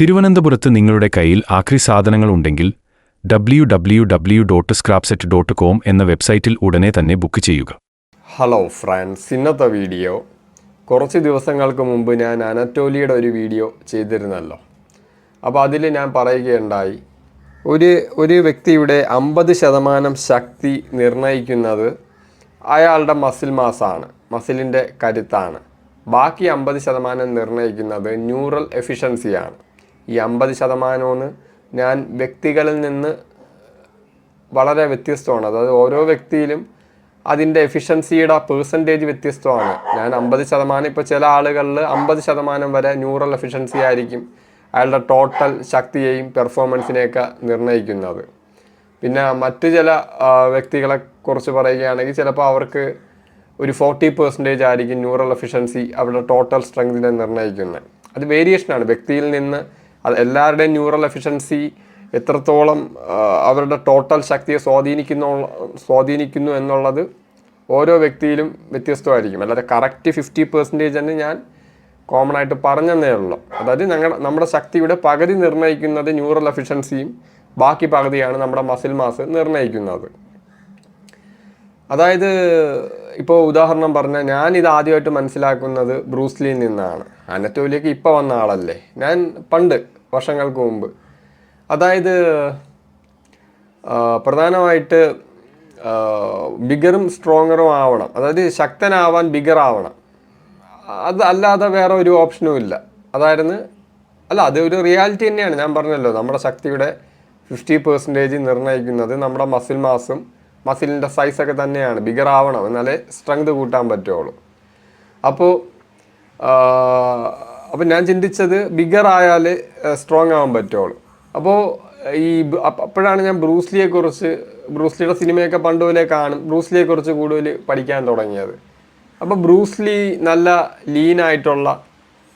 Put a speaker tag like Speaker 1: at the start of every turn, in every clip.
Speaker 1: തിരുവനന്തപുരത്ത് നിങ്ങളുടെ കയ്യിൽ ആക്രി സാധനങ്ങൾ ഉണ്ടെങ്കിൽ www.scrapset.com എന്ന വെബ്സൈറ്റിൽ ഉടനെ തന്നെ ബുക്ക് ചെയ്യുക.
Speaker 2: ഹലോ ഫ്രണ്ട്സ്, ഇന്നത്തെ വീഡിയോ കുറച്ച് ദിവസങ്ങൾക്ക് മുമ്പ് ഞാൻ അനറ്റോലിയുടെ ഒരു വീഡിയോ ചെയ്തിരുന്നല്ലോ. അപ്പോൾ അതിൽ ഞാൻ പറയുകയുണ്ടായി, ഒരു വ്യക്തിയുടെ 50% ശക്തി നിർണ്ണയിക്കുന്നത് അയാളുടെ മസിൽ മാസാണ്, മസിലിൻ്റെ കരുത്താണ്. ബാക്കി 50% നിർണ്ണയിക്കുന്നത് ന്യൂറൽ എഫിഷ്യൻസിയാണ്. ഈ 50% ഞാൻ വ്യക്തികളിൽ നിന്ന് വളരെ വ്യത്യസ്തമാണ്. അതായത് ഓരോ വ്യക്തിയിലും അതിൻ്റെ എഫിഷ്യൻസിയുടെ പെർസെൻറ്റേജ് വ്യത്യസ്തമാണ്. ഞാൻ 50%, ഇപ്പോൾ ചില ആളുകളിൽ 50% വരെ ന്യൂറൽ എഫിഷ്യൻസി ആയിരിക്കും അയാളുടെ ടോട്ടൽ ശക്തിയെയും പെർഫോമൻസിനെയൊക്കെ നിർണ്ണയിക്കുന്നത്. പിന്നെ മറ്റു ചില വ്യക്തികളെ കുറിച്ച് പറയുകയാണെങ്കിൽ ചിലപ്പോൾ അവർക്ക് ഒരു 40% ആയിരിക്കും ന്യൂറൽ എഫിഷ്യൻസി അവരുടെ ടോട്ടൽ സ്ട്രെങ്തിനെ നിർണ്ണയിക്കുന്നത്. അത് വേരിയേഷനാണ് വ്യക്തിയിൽ നിന്ന്. അത് എല്ലാവരുടെയും ന്യൂറൽ എഫിഷ്യൻസി എത്രത്തോളം അവരുടെ ടോട്ടൽ ശക്തിയെ സ്വാധീനിക്കുന്നു എന്നുള്ളത് ഓരോ വ്യക്തിയിലും വ്യത്യസ്തമായിരിക്കും. അല്ലാതെ കറക്റ്റ് 50% തന്നെ ഞാൻ കോമൺ ആയിട്ട് പറഞ്ഞതേ ഉള്ളൂ. അതായത് നമ്മുടെ ശക്തിയുടെ പകുതി നിർണ്ണയിക്കുന്നത് ന്യൂറൽ എഫിഷ്യൻസിയും ബാക്കി പകുതിയാണ് നമ്മുടെ മസിൽ മാസ് നിർണ്ണയിക്കുന്നത്. അതായത് ഇപ്പോൾ ഉദാഹരണം പറഞ്ഞാൽ ഞാനിത് ആദ്യമായിട്ട് മനസ്സിലാക്കുന്നത് ബ്രൂസ്ലിയിൽ നിന്നാണ്. അനറ്റോലിയൊക്കെ ഇപ്പോൾ വന്ന ആളല്ലേ, ഞാൻ പണ്ട് വർഷങ്ങൾക്ക് മുമ്പ്. അതായത് പ്രധാനമായിട്ട് ബിഗറും സ്ട്രോങ്ങറും ആവണം, അതായത് ശക്തനാവാൻ ബിഗർ ആവണം. അത് അല്ലാതെ വേറെ ഒരു ഓപ്ഷനും ഇല്ല. അത് ഒരു റിയാലിറ്റി തന്നെയാണ്. ഞാൻ പറഞ്ഞല്ലോ, നമ്മുടെ ശക്തിയുടെ 50% നിർണ്ണയിക്കുന്നത് നമ്മുടെ മസിൽ മാസും മസിലിൻ്റെ സൈസൊക്കെ തന്നെയാണ്. ബിഗർ ആവണം, എന്നാലേ സ്ട്രെങ്ത് കൂട്ടാൻ പറ്റുള്ളൂ. അപ്പോൾ ഞാൻ ചിന്തിച്ചത് ബിഗർ ആയാൽ സ്ട്രോങ് ആവാൻ പറ്റുള്ളൂ. അപ്പോൾ അപ്പോഴാണ് ഞാൻ ബ്രൂസ്ലിയുടെ സിനിമയൊക്കെ പണ്ടുപോലെ കാണും, ബ്രൂസ്ലിയെക്കുറിച്ച് കൂടുതൽ പഠിക്കാൻ തുടങ്ങിയത്. അപ്പോൾ ബ്രൂസ്ലി നല്ല ലീനായിട്ടുള്ള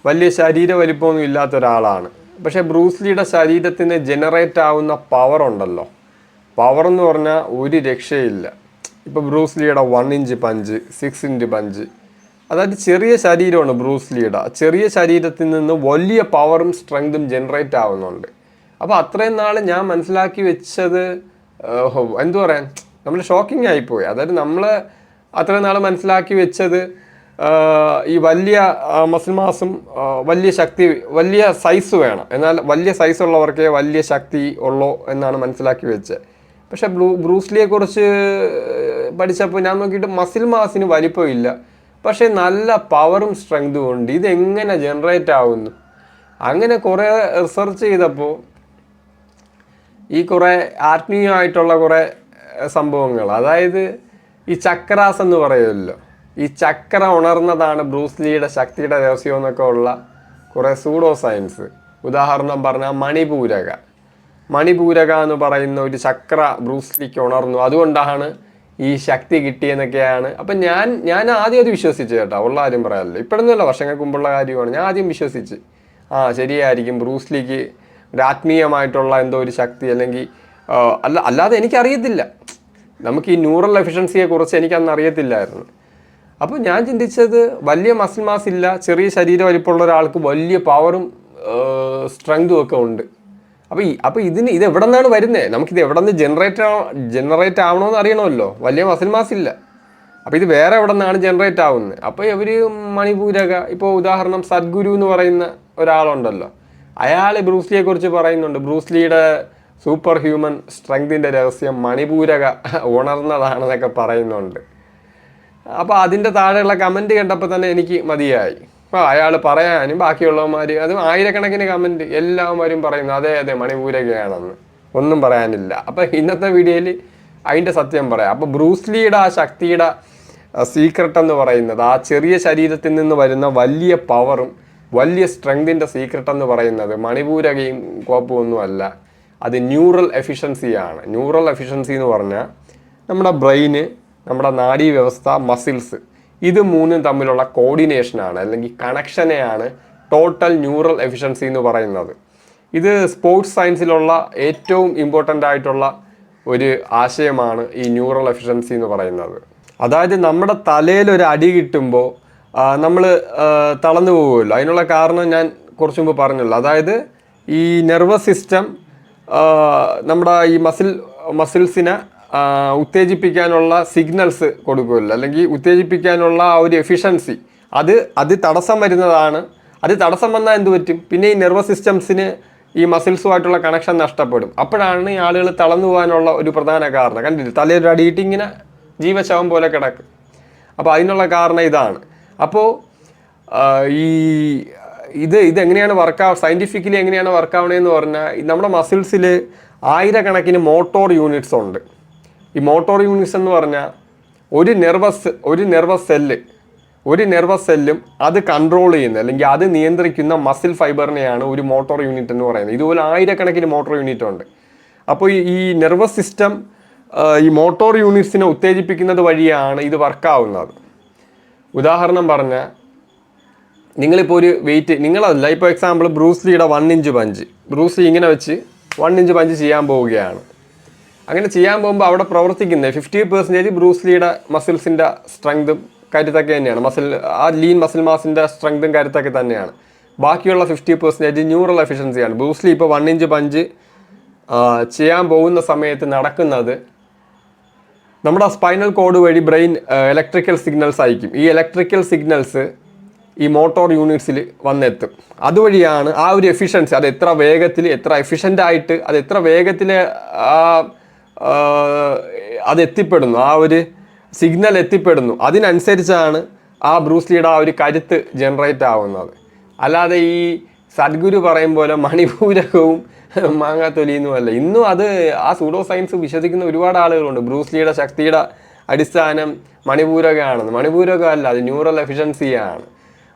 Speaker 2: വലിയ ശരീര വലിപ്പമൊന്നും ഇല്ലാത്ത ഒരാളാണ്. പക്ഷേ ബ്രൂസ്ലിയുടെ ശരീരത്തിന് ജനറേറ്റ് ആവുന്ന പവർ ഉണ്ടല്ലോ, പവർ എന്ന് പറഞ്ഞാൽ ഒരു രക്ഷയില്ല. ഇപ്പോൾ ബ്രൂസ്ലിയുടെ 1 ഇഞ്ച് പഞ്ച്, 6 ഇഞ്ച് പഞ്ച്, അതായത് ചെറിയ ശരീരമാണ് ബ്രൂസ്ലിയുടെ. ചെറിയ ശരീരത്തിൽ നിന്ന് വലിയ പവറും സ്ട്രെങ്തും ജനറേറ്റ് ആവുന്നുണ്ട്. അപ്പോൾ അത്രയും നാൾ ഞാൻ മനസ്സിലാക്കി വെച്ചത് എന്തു പറയാൻ, നമ്മൾ ഷോക്കിംഗ് ആയിപ്പോയി. അതായത് നമ്മൾ അത്രയും നാൾ മനസ്സിലാക്കി വെച്ചത് ഈ വലിയ മസിൽ മാസും വലിയ ശക്തി, വലിയ സൈസ് വേണം, എന്നാൽ വലിയ സൈസ് ഉള്ളവർക്കേ വലിയ ശക്തി ഉള്ളൂ എന്നാണ് മനസ്സിലാക്കി വെച്ചത്. പക്ഷേ ബ്രൂസ്ലിയെക്കുറിച്ച് പഠിച്ചപ്പോൾ ഞാൻ നോക്കിയിട്ട് മസിൽ മാസിന് വലിപ്പമില്ല, പക്ഷേ നല്ല പവറും സ്ട്രെങ്തും ഉണ്ട്. ഇതെങ്ങനെ ജനറേറ്റ് ആവുന്നു? അങ്ങനെ കുറേ റിസർച്ച് ചെയ്തപ്പോൾ ഈ കുറേ ആത്മീയമായിട്ടുള്ള കുറേ സംഭവങ്ങൾ, അതായത് ഈ ചക്രാസ് എന്ന് പറയുമല്ലോ, ഈ ചക്ര ഉണർന്നതാണ് ബ്രൂസ്ലിയുടെ ശക്തിയുടെ രഹസ്യം എന്നൊക്കെ ഉള്ള കുറേ സൂഡോ സയൻസ്. ഉദാഹരണം പറഞ്ഞാൽ മണിപൂരക എന്ന് പറയുന്ന ഒരു ചക്ര ബ്രൂസ്ലിക്ക് ഉണർന്നു, അതുകൊണ്ടാണ് ഈ ശക്തി കിട്ടിയെന്നൊക്കെയാണ്. അപ്പം ഞാൻ ആദ്യം അത് വിശ്വസിച്ചു കേട്ടോ, ഉള്ള കാര്യം പറയാമല്ലോ, ഇപ്പോഴൊന്നുമല്ല, വർഷങ്ങൾക്ക് മുമ്പുള്ള കാര്യമാണ്. ഞാൻ ആദ്യം വിശ്വസിച്ച് ശരിയായിരിക്കും, ബ്രൂസ്ലിക്ക് ഒരു ആത്മീയമായിട്ടുള്ള എന്തോ ഒരു ശക്തി, അല്ലെങ്കിൽ അല്ലാതെ എനിക്കറിയത്തില്ല. നമുക്ക് ഈ ന്യൂറൽ എഫിഷ്യൻസിയെക്കുറിച്ച് എനിക്കന്ന് അറിയത്തില്ലായിരുന്നു. അപ്പോൾ ഞാൻ ചിന്തിച്ചത് വലിയ മസിൽ മാസ് ഇല്ല, ചെറിയ ശരീര വലിപ്പമുള്ള ഒരാൾക്ക് വലിയ പവറും സ്ട്രെങ്തും ഒക്കെ ഉണ്ട്. അപ്പോൾ ഇത് എവിടെ നിന്നാണ് വരുന്നത്? നമുക്കിത് എവിടെ നിന്ന് ജനറേറ്റ് ആവണമെന്ന് അറിയണമല്ലോ. വലിയ മസിൽ മാസ് ഇല്ല, അപ്പോൾ ഇത് വേറെ എവിടെ നിന്നാണ് ജനറേറ്റ് ആവുന്നത്? അപ്പോൾ ഇവർ മണിപൂരക, ഇപ്പോൾ ഉദാഹരണം സദ്ഗുരു എന്ന് പറയുന്ന ഒരാളുണ്ടല്ലോ, അയാൾ ബ്രൂസ്ലിയെക്കുറിച്ച് പറയുന്നുണ്ട്. ബ്രൂസ്ലിയുടെ സൂപ്പർ ഹ്യൂമൻ സ്ട്രെങ്തിൻ്റെ രഹസ്യം മണിപൂരക ഉണർന്നതാണെന്നൊക്കെ പറയുന്നുണ്ട്. അപ്പോൾ അതിൻ്റെ താഴെയുള്ള കമൻറ്റ് കണ്ടപ്പോൾ തന്നെ എനിക്ക് മതിയായി. അയാൾ പറയാനും ബാക്കിയുള്ളവന്മാർ, അത് ആയിരക്കണക്കിന് കമൻറ്റ്, എല്ലാവരും പറയുന്നു അതെ മണിപൂരകയാണെന്ന്, ഒന്നും പറയാനില്ല. അപ്പോൾ ഇന്നത്തെ വീഡിയോയിൽ അതിൻ്റെ സത്യം പറയാം. അപ്പോൾ ബ്രൂസ്ലിയുടെ ആ ശക്തിയുടെ സീക്രട്ട് എന്ന് പറയുന്നത്, ആ ചെറിയ ശരീരത്തിൽ നിന്ന് വരുന്ന വലിയ പവറും വലിയ സ്ട്രെങ്തിൻ്റെ സീക്രട്ട് എന്ന് പറയുന്നത് മണിപൂരകയും കോപ്പുമൊന്നുമല്ല, അത് ന്യൂറൽ എഫിഷ്യൻസിയാണ്. ന്യൂറൽ എഫിഷ്യൻസി എന്ന് പറഞ്ഞാൽ നമ്മുടെ ബ്രെയിന്, നമ്മുടെ നാഡീവ്യവസ്ഥ, മസിൽസ്, ഇത് മൂന്നും തമ്മിലുള്ള കോർഡിനേഷനാണ്, അല്ലെങ്കിൽ കണക്ഷനെയാണ് ടോട്ടൽ ന്യൂറൽ എഫിഷ്യൻസി എന്ന് പറയുന്നത്. ഇത് സ്പോർട്സ് സയൻസിലുള്ള ഏറ്റവും ഇമ്പോർട്ടൻ്റ് ആയിട്ടുള്ള ഒരു ആശയമാണ് ഈ ന്യൂറൽ എഫിഷ്യൻസി എന്ന് പറയുന്നത്. അതായത് നമ്മുടെ തലയിൽ ഒരു അടി കിട്ടുമ്പോൾ നമ്മൾ തളർന്നു പോകുമല്ലോ. അതിനുള്ള കാരണം ഞാൻ കുറച്ച് മുമ്പ് പറഞ്ഞല്ലോ. അതായത് ഈ നെർവസ് സിസ്റ്റം നമ്മുടെ ഈ മസിൽസിനെ ഉത്തേജിപ്പിക്കാനുള്ള സിഗ്നൽസ് കൊടുക്കുമല്ലോ, അല്ലെങ്കിൽ ഉത്തേജിപ്പിക്കാനുള്ള ആ ഒരു എഫിഷ്യൻസി അത് തടസ്സം വരുന്നതാണ്. അത് തടസ്സം വന്നാൽ എന്ത് പറ്റും? പിന്നെ ഈ നെർവസ് സിസ്റ്റംസിന് ഈ മസിൽസുമായിട്ടുള്ള കണക്ഷൻ നഷ്ടപ്പെടും. അപ്പോഴാണ് ഈ ആളുകൾ തളർന്നു പോകാനുള്ള ഒരു പ്രധാന കാരണം. കണ്ടില്ല, തലയൊരു അടിയിട്ട് ഇങ്ങനെ ജീവശവം പോലെ കിടക്കും. അപ്പോൾ അതിനുള്ള കാരണം ഇതാണ്. അപ്പോൾ ഇതെങ്ങനെയാണ് സയൻറ്റിഫിക്കലി എങ്ങനെയാണ് വർക്കാവണതെന്ന് പറഞ്ഞാൽ, നമ്മുടെ മസിൽസിൽ ആയിരക്കണക്കിന് മോട്ടോർ യൂണിറ്റ്സ് ഉണ്ട്. ഈ മോട്ടോർ യൂണിറ്റ്സ് എന്ന് പറഞ്ഞാൽ ഒരു നെർവസ് സെല്ലും അത് കൺട്രോൾ ചെയ്യുന്ന അല്ലെങ്കിൽ അത് നിയന്ത്രിക്കുന്ന മസിൽ ഫൈബറിനെയാണ് ഒരു മോട്ടോർ യൂണിറ്റ് എന്ന് പറയുന്നത്. ഇതുപോലെ ആയിരക്കണക്കിന് മോട്ടോർ യൂണിറ്റ് ഉണ്ട്. അപ്പോൾ ഈ നെർവസ് സിസ്റ്റം ഈ മോട്ടോർ യൂണിറ്റ്സിനെ ഉത്തേജിപ്പിക്കുന്നത് വഴിയാണ് ഇത് വർക്കാവുന്നത്. ഉദാഹരണം പറഞ്ഞാൽ, നിങ്ങളിപ്പോൾ ഒരു വെയിറ്റ്, നിങ്ങളല്ല, ഇപ്പോൾ എക്സാമ്പിൾ ബ്രൂസ്ലിയുടെ 1 ഇഞ്ച് പഞ്ച്, ബ്രൂസ്ലി ഇങ്ങനെ വെച്ച് 1 ഇഞ്ച് പഞ്ച് ചെയ്യാൻ പോവുകയാണ്. അങ്ങനെ ചെയ്യാൻ പോകുമ്പോൾ അവിടെ പ്രവർത്തിക്കുന്നത് 50% ബ്രൂസ്ലിയുടെ മസിൽസിൻ്റെ സ്ട്രെങ്തും കരുത്തൊക്കെ തന്നെയാണ്, ആ ലീൻ മസിൽ മാസിൻ്റെ സ്ട്രെങ്തും കരുത്തൊക്കെ തന്നെയാണ്. ബാക്കിയുള്ള 50% ന്യൂറൽ എഫിഷ്യൻസിയാണ്. ബ്രൂസ്ലി ഇപ്പോൾ 1 ഇഞ്ച് പഞ്ച് ചെയ്യാൻ പോകുന്ന സമയത്ത് നടക്കുന്നത്, നമ്മുടെ സ്പൈനൽ കോഡ് വഴി ബ്രെയിൻ ഇലക്ട്രിക്കൽ സിഗ്നൽസ് അയക്കും. ഈ ഇലക്ട്രിക്കൽ സിഗ്നൽസ് ഈ മോട്ടോർ യൂണിറ്റ്സിൽ വന്നെത്തും. അതുവഴിയാണ് ആ ഒരു എഫിഷ്യൻസി, അത് എത്ര വേഗത്തിൽ, എത്ര എഫിഷ്യൻ്റായിട്ട്, അത് എത്ര വേഗത്തിൽ അത് എത്തിപ്പെടുന്നു, ആ ഒരു സിഗ്നൽ എത്തിപ്പെടുന്നു, അതിനനുസരിച്ചാണ് ആ ബ്രൂസ്ലിയുടെ ആ ഒരു കരുത്ത് ജനറേറ്റ് ആവുന്നത്. അല്ലാതെ ഈ സദ്ഗുരു പറയും പോലെ മണിപൂരകവും മാങ്ങാത്തൊലിയുന്നുമല്ല. ഇന്നും ആ സൂഡോ സയൻസ് വിശ്വസിക്കുന്ന ഒരുപാട് ആളുകളുണ്ട്. ബ്രൂസ്ലിയുടെ ശക്തിയുടെ അടിസ്ഥാനം മണിപൂരകമാണെന്ന്. മണിപൂരകമല്ല, അത് ന്യൂറൽ എഫിഷ്യൻസിയാണ്.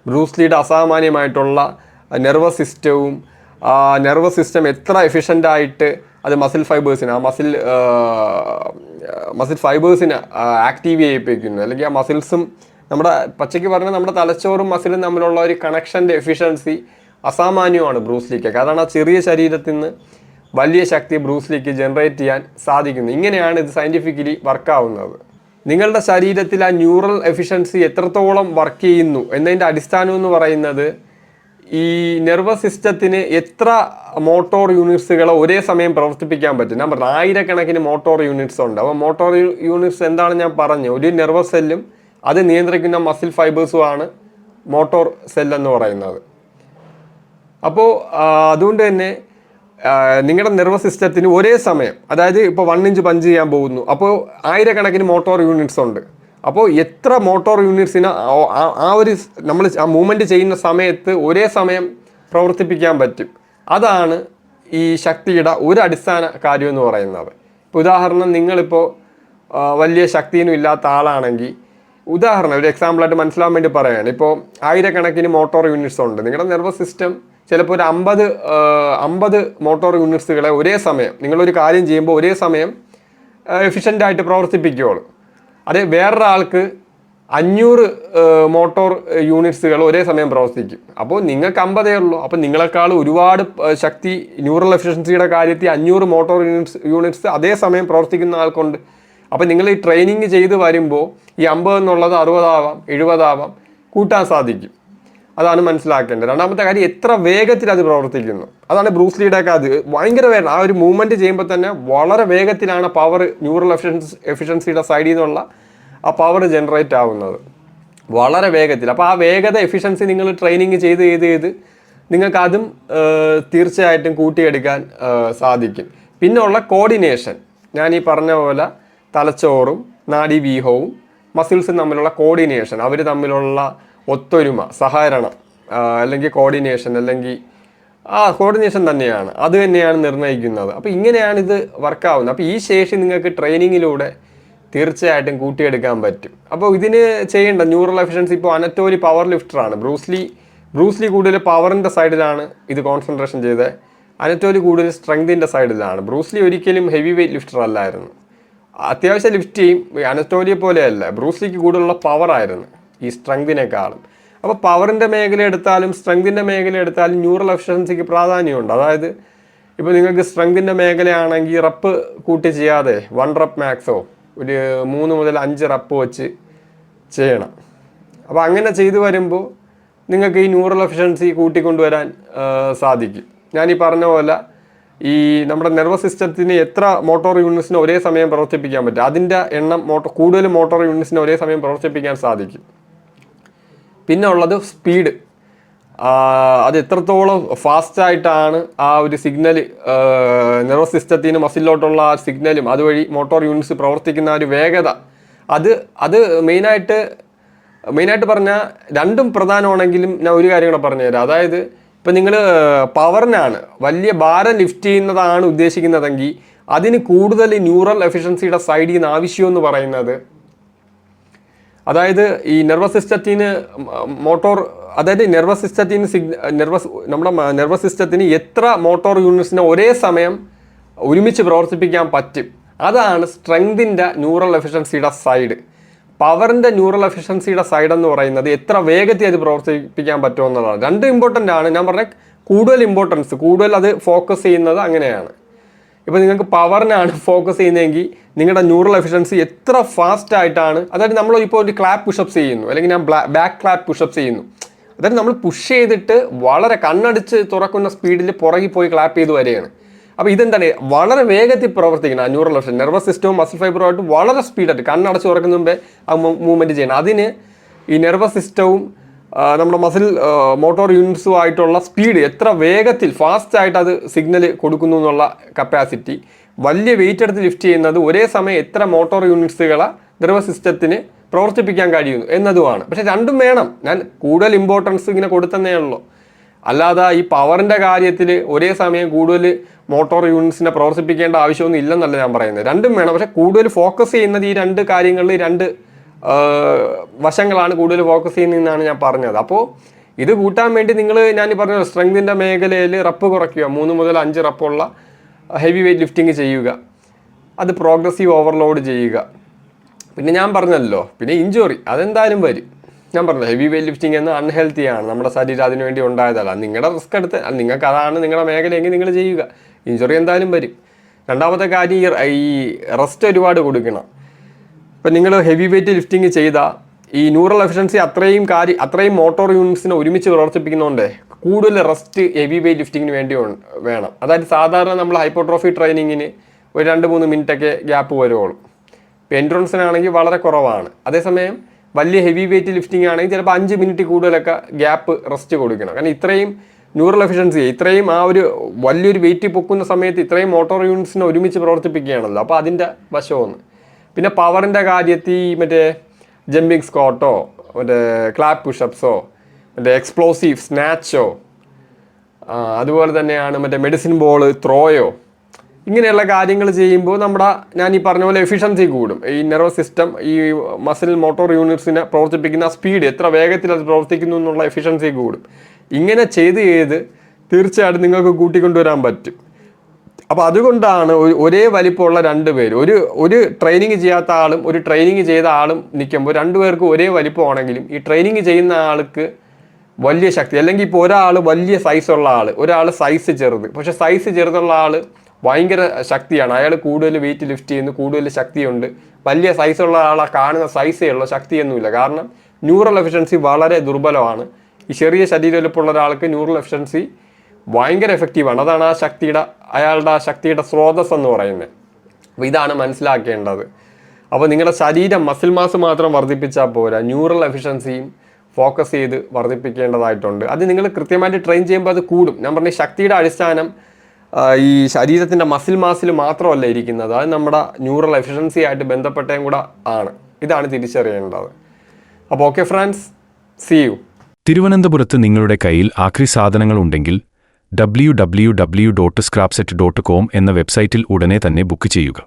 Speaker 2: ബ്രൂസ്ലിയുടെ അസാമാന്യമായിട്ടുള്ള നെർവസ് സിസ്റ്റവും നെർവസ് സിസ്റ്റം എത്ര എഫിഷ്യൻ്റായിട്ട് അത് മസിൽ ഫൈബേഴ്സിനെ ആക്റ്റീവ് ചെയ്യിപ്പിക്കുന്നു, അല്ലെങ്കിൽ ആ മസിൽസും നമ്മുടെ പച്ചയ്ക്ക് പറഞ്ഞാൽ നമ്മുടെ തലച്ചോറും മസിലും തമ്മിലുള്ള ഒരു കണക്ഷൻ്റെ എഫിഷ്യൻസി അസാമാന്യമാണ് ബ്രൂസ്ലിക്ക്. കാരണം ആ ചെറിയ ശരീരത്തിൽ നിന്ന് വലിയ ശക്തി ബ്രൂസ്ലിക്ക് ജനറേറ്റ് ചെയ്യാൻ സാധിക്കുന്നു. ഇങ്ങനെയാണ് ഇത് സയൻറ്റിഫിക്കലി വർക്കാവുന്നത്. നിങ്ങളുടെ ശരീരത്തിൽ ആ ന്യൂറൽ എഫിഷ്യൻസി എത്രത്തോളം വർക്ക് ചെയ്യുന്നു എന്നതിൻ്റെ അടിസ്ഥാനം എന്ന് പറയുന്നത്, ഈ നെർവസ് സിസ്റ്റത്തിന് എത്ര മോട്ടോർ യൂണിറ്റ്സുകളെ ഒരേ സമയം പ്രവർത്തിപ്പിക്കാൻ പറ്റും. ഞാൻ പറഞ്ഞു ആയിരക്കണക്കിന് മോട്ടോർ യൂണിറ്റ്സ് ഉണ്ട്. അപ്പോൾ മോട്ടോർ യൂണിറ്റ്സ് എന്താണെന്ന് ഞാൻ പറഞ്ഞു, ഒരു നെർവസ് സെല്ലും അത് നിയന്ത്രിക്കുന്ന മസിൽ ഫൈബേഴ്സുമാണ് മോട്ടോർ സെല്ലെന്ന് പറയുന്നത്. അപ്പോൾ അതുകൊണ്ട് തന്നെ നിങ്ങളുടെ നെർവസ് സിസ്റ്റത്തിന് ഒരേ സമയം, അതായത് ഇപ്പോൾ 1 ഇഞ്ച് പഞ്ച് ചെയ്യാൻ പോകുന്നു, അപ്പോൾ ആയിരക്കണക്കിന് മോട്ടോർ യൂണിറ്റ്സ് ഉണ്ട്. അപ്പോൾ എത്ര മോട്ടോർ യൂണിറ്റ്സിന് നമ്മൾ ആ മൂവ്മെൻറ്റ് ചെയ്യുന്ന സമയത്ത് ഒരേ സമയം പ്രവർത്തിപ്പിക്കാൻ പറ്റും. അതാണ് ഈ ശക്തിയുടെ ഒരു അടിസ്ഥാന കാര്യം എന്ന് പറയുന്നത്. ഇപ്പോൾ ഉദാഹരണം, നിങ്ങളിപ്പോൾ വലിയ ശക്തിയൊന്നും ഇല്ലാത്ത ആളാണെങ്കിൽ, ഉദാഹരണം ഒരു എക്സാമ്പിളായിട്ട് മനസ്സിലാവാൻ വേണ്ടി പറയുകയാണ്, ഇപ്പോൾ ആയിരക്കണക്കിന് മോട്ടോർ യൂണിറ്റ്സ് ഉണ്ട്. നിങ്ങളുടെ നെർവസ് സിസ്റ്റം ചിലപ്പോൾ ഒരു 50 മോട്ടോർ യൂണിറ്റ്സുകളെ ഒരേ സമയം, നിങ്ങളൊരു കാര്യം ചെയ്യുമ്പോൾ ഒരേ സമയം എഫിഷ്യൻ്റായിട്ട് പ്രവർത്തിപ്പിക്കുകയുള്ളൂ. അതേ വേറൊരാൾക്ക് 500 മോട്ടോർ യൂണിറ്റ്സുകൾ ഒരേ സമയം പ്രവർത്തിക്കും. അപ്പോൾ നിങ്ങൾക്ക് 50 ഉള്ളൂ. അപ്പോൾ നിങ്ങളെക്കാൾ ഒരുപാട് ശക്തി ന്യൂറൽ എഫിഷ്യൻസിയുടെ കാര്യത്തിൽ 500 മോട്ടോർ യൂണിറ്റ്സ് അതേ സമയം പ്രവർത്തിക്കുന്ന ആൾക്കുണ്ട്. അപ്പോൾ നിങ്ങൾ ഈ ട്രെയിനിങ് ചെയ്ത് വരുമ്പോൾ ഈ 50 എന്നുള്ളത് 60 ആവാം, 70 ആവാം, കൂട്ടാൻ സാധിക്കും. അതാണ് മനസ്സിലാക്കേണ്ടത്. രണ്ടാമത്തെ കാര്യം, എത്ര വേഗത്തിൽ അത് പ്രവർത്തിക്കുന്നു. അതാണ് ബ്രൂസ്ലിയുടെ ഒക്കെ. അത് ഭയങ്കര വേഗം, ആ ഒരു മൂവ്മെൻറ്റ് ചെയ്യുമ്പോൾ തന്നെ വളരെ വേഗത്തിലാണ് പവർ, ന്യൂറൽ എഫിഷ്യൻസിയുടെ സൈഡിൽ നിന്നുള്ള ആ പവർ ജനറേറ്റ് ആവുന്നത്, വളരെ വേഗത്തിൽ. അപ്പോൾ ആ വേഗത, എഫിഷ്യൻസി നിങ്ങൾ ട്രെയിനിങ് ചെയ്ത് നിങ്ങൾക്ക് അതും തീർച്ചയായിട്ടും കൂട്ടിയെടുക്കാൻ സാധിക്കും. പിന്നെ ഉള്ള കോർഡിനേഷൻ, ഞാൻ ഈ പറഞ്ഞ പോലെ തലച്ചോറും നാഡീവ്യൂഹവും മസിൽസും തമ്മിലുള്ള കോർഡിനേഷൻ, അവർ തമ്മിലുള്ള ഒത്തൊരുമ, സഹകരണം, അല്ലെങ്കിൽ കോർഡിനേഷൻ, അല്ലെങ്കിൽ കോർഡിനേഷൻ തന്നെയാണ്, അത് തന്നെയാണ് നിർണ്ണയിക്കുന്നത്. അപ്പോൾ ഇങ്ങനെയാണ് ഇത് വർക്കാവുന്നത്. അപ്പോൾ ഈ ശേഷി നിങ്ങൾക്ക് ട്രെയിനിങ്ങിലൂടെ തീർച്ചയായിട്ടും കൂട്ടിയെടുക്കാൻ പറ്റും. അപ്പോൾ ഇതിന് ചെയ്യേണ്ട ന്യൂറൽ എഫിഷ്യൻസി, ഇപ്പോൾ അനറ്റോലി പവർ ലിഫ്റ്ററാണ്. ബ്രൂസ്ലി കൂടുതൽ പവറിൻ്റെ സൈഡിലാണ് ഇത് കോൺസെൻട്രേഷൻ ചെയ്തത്. അനറ്റോലി കൂടുതൽ സ്ട്രെങ്തിൻ്റെ സൈഡിലാണ്. ബ്രൂസ്ലി ഒരിക്കലും ഹെവി വെയ്റ്റ് ലിഫ്റ്റർ അല്ലായിരുന്നു. അത്യാവശ്യം ലിഫ്റ്റ് ചെയ്യും, അനറ്റോലിയെ പോലെയല്ല. ബ്രൂസ്ലിക്ക് കൂടുതലുള്ള പവറായിരുന്നു ഈ സ്ട്രെങ്തിനേക്കാളും. അപ്പോൾ പവറിൻ്റെ മേഖല എടുത്താലും സ്ട്രെങ്തിൻ്റെ മേഖല എടുത്താലും ന്യൂറൽ എഫിഷ്യൻസിക്ക് പ്രാധാന്യമുണ്ട്. അതായത് ഇപ്പോൾ നിങ്ങൾക്ക് സ്ട്രെങ്തിൻ്റെ മേഖലയാണെങ്കിൽ റപ്പ് കൂട്ടി ചെയ്യാതെ 1 റപ്പ് മാക്സോ ഒരു 3 മുതൽ 5 റപ്പ് വെച്ച് ചെയ്യണം. അപ്പോൾ അങ്ങനെ ചെയ്തു വരുമ്പോൾ നിങ്ങൾക്ക് ഈ ന്യൂറൽ എഫിഷ്യൻസി കൂട്ടിക്കൊണ്ടുവരാൻ സാധിക്കും. ഞാൻ ഈ പറഞ്ഞ പോലെ ഈ നമ്മുടെ നെർവസ് സിസ്റ്റത്തിന് എത്ര മോട്ടോർ യൂണിറ്റ്സിന് ഒരേ സമയം പ്രവർത്തിപ്പിക്കാൻ പറ്റും, അതിൻ്റെ എണ്ണം കൂടുതൽ മോട്ടോർ യൂണിറ്റ്സിന് ഒരേ സമയം പ്രവർത്തിപ്പിക്കാൻ സാധിക്കും. പിന്നെ ഉള്ളത് സ്പീഡ്. അത് എത്രത്തോളം ഫാസ്റ്റായിട്ടാണ് ആ ഒരു സിഗ്നൽ നെർവസ് സിസ്റ്റത്തിന് മസിലോട്ടുള്ള ആ സിഗ്നലും അതുവഴി മോട്ടോർ യൂണിറ്റ്സ് പ്രവർത്തിക്കുന്ന ഒരു വേഗത, അത് മെയിനായിട്ട് പറഞ്ഞാൽ രണ്ടും പ്രധാനമാണെങ്കിലും ഞാൻ ഒരു കാര്യം കൂടെ പറഞ്ഞുതരാം. അതായത് ഇപ്പം നിങ്ങൾ പവറിനാണ്, വലിയ ഭാരം ലിഫ്റ്റ് ചെയ്യുന്നതാണ് ഉദ്ദേശിക്കുന്നതെങ്കിൽ അതിന് കൂടുതൽ ന്യൂറൽ എഫിഷ്യൻസിയുടെ സൈഡിൽ നിന്ന് ആവശ്യമെന്ന് പറയുന്നത്, അതായത് ഈ നെർവസ് സിസ്റ്റത്തിന് അതായത് നമ്മുടെ നെർവസ് സിസ്റ്റത്തിന് എത്ര മോട്ടോർ യൂണിറ്റ്സിനെ ഒരേ സമയം ഒരുമിച്ച് പ്രവർത്തിപ്പിക്കാൻ പറ്റും, അതാണ് സ്ട്രെങ്തിൻ്റെ ന്യൂറൽ എഫിഷ്യൻസിയുടെ സൈഡ്. പവറിൻ്റെ ന്യൂറൽ എഫിഷ്യൻസിയുടെ സൈഡ് എന്ന് പറയുന്നത് എത്ര വേഗത്തിൽ അത് പ്രവർത്തിപ്പിക്കാൻ പറ്റുമെന്നതാണ്. രണ്ട് ഇമ്പോർട്ടൻ്റ് ആണ്. ഞാൻ പറഞ്ഞ കൂടുതൽ അത് ഫോക്കസ് ചെയ്യുന്നത് അങ്ങനെയാണ്. ഇപ്പോൾ നിങ്ങൾക്ക് പവറിനാണ് ഫോക്കസ് ചെയ്യുന്നതെങ്കിൽ നിങ്ങളുടെ ന്യൂറൽ എഫിഷ്യൻസി എത്ര ഫാസ്റ്റ് ആയിട്ടാണ്, അതായത് നമ്മളിപ്പോൾ ഒരു ക്ലാപ്പ് പുഷപ്സ് ചെയ്യുന്നു, അല്ലെങ്കിൽ ഞാൻ ബാക്ക് ക്ലാപ്പ് പുഷപ്സ് ചെയ്യുന്നു, അതായത് നമ്മൾ പുഷ് ചെയ്തിട്ട് വളരെ കണ്ണടിച്ച് തുറക്കുന്ന സ്പീഡിൽ പുറകിൽ പോയി ക്ലാപ്പ് ചെയ്ത് വരികയാണ്. അപ്പോൾ ഇതെന്താണ്, വളരെ വേഗത്തിൽ പ്രവർത്തിക്കണം. ആ ന്യൂറൽ എഫിഷ്യൻ നെർവസ് സിസ്റ്റവും മസിൽ ഫൈബറുമായിട്ട് വളരെ സ്പീഡായിട്ട് കണ്ണടച്ച് തുറക്കുന്ന മുമ്പേ ആ മൂവ്മെൻറ്റ് ചെയ്യണം. അതിന് ഈ നെർവസ് സിസ്റ്റവും നമ്മുടെ മസിൽ മോട്ടോർ യൂണിറ്റ്സുമായിട്ടുള്ള സ്പീഡ്, എത്ര വേഗത്തിൽ ഫാസ്റ്റായിട്ട് അത് സിഗ്നൽ കൊടുക്കുന്നു എന്നുള്ള കപ്പാസിറ്റി, വലിയ വെയിറ്റ് എടുത്ത് ലിഫ്റ്റ് ചെയ്യുന്നത് ഒരേ സമയം എത്ര മോട്ടോർ യൂണിറ്റ്സുകളെ നെർവസ് സിസ്റ്റത്തിന് പ്രവർത്തിപ്പിക്കാൻ കഴിയുന്നു എന്നതുമാണ്. പക്ഷേ രണ്ടും വേണം. ഞാൻ കൂടുതൽ ഇമ്പോർട്ടൻസ് ഇങ്ങനെ കൊടുത്തന്നേ ഉള്ളൂ. അല്ലാതെ ഈ പവറിൻ്റെ കാര്യത്തിൽ ഒരേ സമയം കൂടുതൽ മോട്ടോർ യൂണിറ്റ്സിനെ പ്രവർത്തിപ്പിക്കേണ്ട ആവശ്യമൊന്നും ഇല്ലെന്നല്ല ഞാൻ പറയുന്നത്. രണ്ടും വേണം. പക്ഷേ കൂടുതൽ ഫോക്കസ് ചെയ്യുന്നത് ഈ രണ്ട് കാര്യങ്ങളിൽ, രണ്ട് വശങ്ങളാണ് കൂടുതൽ ഫോക്കസ് ചെയ്യുന്നതെന്നാണ് ഞാൻ പറഞ്ഞത്. അപ്പോൾ ഇത് കൂട്ടാൻ വേണ്ടി ഞാൻ പറഞ്ഞ സ്ട്രെങ്തിൻ്റെ മേഖലയിൽ റപ്പ് കുറയ്ക്കുക, 3 മുതൽ 5 റപ്പുള്ള ഹെവി വെയ്റ്റ് ലിഫ്റ്റിംഗ് ചെയ്യുക, അത് പ്രോഗ്രസീവ് ഓവർലോഡ് ചെയ്യുക. പിന്നെ ഞാൻ പറഞ്ഞല്ലോ, പിന്നെ ഇഞ്ചുറി അതെന്തായാലും വരും. ഞാൻ പറഞ്ഞു ഹെവി വെയ്റ്റ് ലിഫ്റ്റിംഗ് എന്ന് അൺഹെൽത്തി ആണ്, നമ്മുടെ ശരീരം അതിനു വേണ്ടി ഉണ്ടായതല്ല. നിങ്ങളുടെ റിസ്ക് എടുത്ത് നിങ്ങൾക്ക് അതാണ് നിങ്ങളുടെ മേഖലയെങ്കിൽ നിങ്ങൾ ചെയ്യുക. ഇഞ്ചുറി എന്തായാലും വരും. രണ്ടാമത്തെ കാര്യം, ഈ റെസ്റ്റ് ഒരുപാട് കൊടുക്കണം. ഇപ്പം നിങ്ങൾ ഹെവി വെയ്റ്റ് ലിഫ്റ്റിംഗ് ചെയ്താൽ ഈ ന്യൂറൽ എഫിഷ്യൻസി അത്രയും മോട്ടോർ യൂണിറ്റ്സിനെ ഒരുമിച്ച് പ്രവർത്തിപ്പിക്കുന്നതുകൊണ്ട് കൂടുതൽ റെസ്റ്റ് ഹെവി വെയ്റ്റ് ലിഫ്റ്റിങ്ങിന് വേണ്ടി വേണം. അതായത് സാധാരണ നമ്മൾ ഹൈപ്പോട്രോഫി ട്രെയിനിങ്ങിന് ഒരു 2-3 മിനിറ്റൊക്കെ ഗ്യാപ്പ് വരുള്ളൂ. ഇപ്പോൾ എൻഡ്രൻസിനാണെങ്കിൽ വളരെ കുറവാണ്. അതേസമയം വലിയ ഹെവി വെയ്റ്റ് ലിഫ്റ്റിംഗ് ആണെങ്കിൽ ചിലപ്പോൾ 5 മിനിറ്റ് കൂടുതലൊക്കെ ഗ്യാപ്പ് റെസ്റ്റ് കൊടുക്കണം. കാരണം ഇത്രയും ന്യൂറൽ എഫിഷ്യൻസി, ഇത്രയും ആ ഒരു വലിയൊരു വെയിറ്റ് പൊക്കുന്ന സമയത്ത് ഇത്രയും മോട്ടോർ യൂണിറ്റ്സിനെ ഒരുമിച്ച് പ്രവർത്തിപ്പിക്കുകയാണല്ലോ. അപ്പോൾ അതിൻ്റെ വശമൊന്ന്. പിന്നെ പവറിൻ്റെ കാര്യത്തിൽ മറ്റേ ജമ്പിങ് സ്ക്വാട്ടോ, മറ്റേ ക്ലാപ്പ് പുഷപ്സോ, മറ്റേ എക്സ്പ്ലോസീവ് സ്നാച്ചോ, അതുപോലെ തന്നെയാണ് മറ്റേ മെഡിസിൻ ബോൾ ത്രോയോ, ഇങ്ങനെയുള്ള കാര്യങ്ങൾ ചെയ്യുമ്പോൾ ഞാൻ ഈ പറഞ്ഞ പോലെ എഫിഷ്യൻസി കൂടും. ഈ നെർവസ് സിസ്റ്റം, ഈ മസിൽ മോട്ടോർ യൂണിറ്റ്സിനെ പ്രവർത്തിപ്പിക്കുന്ന സ്പീഡ്, എത്ര വേഗത്തിൽ അത് പ്രവർത്തിക്കുന്നു എന്നുള്ള എഫിഷ്യൻസി കൂടും. ഇങ്ങനെ ചെയ്ത് തീർച്ചയായിട്ടും നിങ്ങൾക്ക് കൂട്ടിക്കൊണ്ടുവരാൻ പറ്റും. അപ്പോൾ അതുകൊണ്ടാണ് ഒരേ വലിപ്പമുള്ള 2 പേര്, ഒരു ട്രെയിനിങ് ചെയ്യാത്ത ആളും ഒരു ട്രെയിനിങ് ചെയ്ത ആളും നിൽക്കുമ്പോൾ 2 പേർക്ക് ഒരേ വലിപ്പമാണെങ്കിലും ഈ ട്രെയിനിങ് ചെയ്യുന്ന ആൾക്ക് വലിയ ശക്തി, അല്ലെങ്കിൽ ഇപ്പോൾ ഒരാൾ വലിയ സൈസുള്ള ആൾ, ഒരാൾ സൈസ് ചെറുത്, പക്ഷേ സൈസ് ചെറുതുള്ള ആൾ ഭയങ്കര ശക്തിയാണ്, അയാൾ കൂടുതൽ വെയിറ്റ് ലിഫ്റ്റ് ചെയ്യുന്നു, കൂടുതൽ ശക്തിയുണ്ട്. വലിയ സൈസുള്ള ആളെ കാണുന്ന സൈസേ ഉള്ള ശക്തിയൊന്നുമില്ല. കാരണം ന്യൂറൽ എഫിഷ്യൻസി വളരെ ദുർബലമാണ്. ഈ ചെറിയ ശരീരവലിപ്പുള്ള ഒരാൾക്ക് ന്യൂറൽ എഫിഷ്യൻസി ഭയങ്കര എഫക്റ്റീവാണ്. അതാണ് അയാളുടെ ശക്തിയുടെ സ്രോതസ് എന്ന് പറയുന്നത്. അപ്പോൾ ഇതാണ് മനസ്സിലാക്കേണ്ടത്. അപ്പോൾ നിങ്ങളുടെ ശരീരം മസിൽ മാസ് മാത്രം വർദ്ധിപ്പിച്ചാൽ പോരാ, ന്യൂറൽ എഫിഷ്യൻസിയും ഫോക്കസ് ചെയ്ത് വർദ്ധിപ്പിക്കേണ്ടതായിട്ടുണ്ട്. അത് നിങ്ങൾ കൃത്യമായിട്ട് ട്രെയിൻ ചെയ്യുമ്പോൾ അത് കൂടും. ഞാൻ പറഞ്ഞ ശക്തിയുടെ അടിസ്ഥാനം ഈ ശരീരത്തിൻ്റെ മസിൽ മാസിൽ മാത്രമല്ല ഇരിക്കുന്നത്, അത് നമ്മുടെ ന്യൂറൽ എഫിഷ്യൻസി ആയിട്ട് ബന്ധപ്പെട്ടതും കൂടെ ആണ്. ഇതാണ് തിരിച്ചറിയേണ്ടത്. അപ്പോൾ ഓക്കെ ഫ്രണ്ട്സ്, സീ യു.
Speaker 1: തിരുവനന്തപുരത്ത് നിങ്ങളുടെ കയ്യിൽ ആക്രി സാധനങ്ങൾ ഉണ്ടെങ്കിൽ www.scrapset.com എന്ന വെബ്സൈറ്റിൽ ഉടനെ തന്നെ ബുക്ക് ചെയ്യുക.